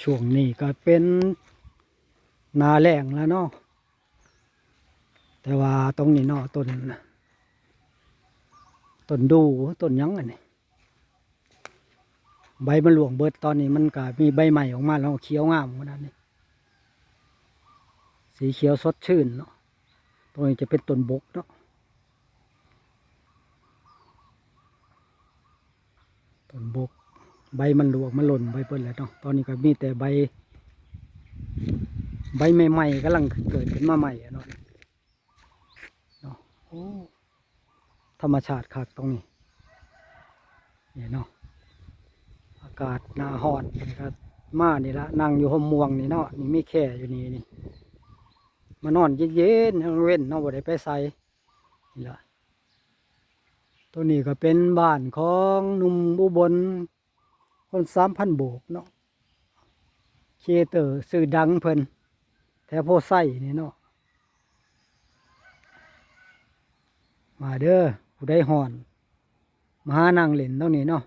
ช่วงนี้ก็เป็นหนาแล้งแล้วเนาะแต่ว่าตรงนี้เนาะต้นดูต้นหยังอันนี้ใบมันหลวงเบิดตอนนี้มันก็มีใบใหม่ออกมาแล้วเขียวงามขนาดนี้สีเขียวสดชื่นเนาะตรงนี้จะเป็นต้นบกเนาะต้นบกใบมันหลวงมันหล่นใบเปิดแล้วเนาะตอนนี้ก็มีแต่ใบใหม่ๆกำลังเกิดขึ้นมาใหม่อะเนาะโอ้ธรรมชาติคักตรงนี้เนี่ยเนาะอากาศหนาฮ้อนก็มานี่ละนั่งอยู่ห่มม่วงนี่เนาะนี่มีแค่อยู่นี่มานอนเย็นๆเว้นเนาะบ่ได้ไปใส่นี่ละตัวนี้ก็เป็นบ้านของหนุ่มอุบลคน3,000 โบกเนาะเคเตอร์สื่อดังเพิ่นแถวโพไซนี่เนาะมาเด้อผู้ใดฮ้อนมาหานั่งเล่นตรงนี้เนาะ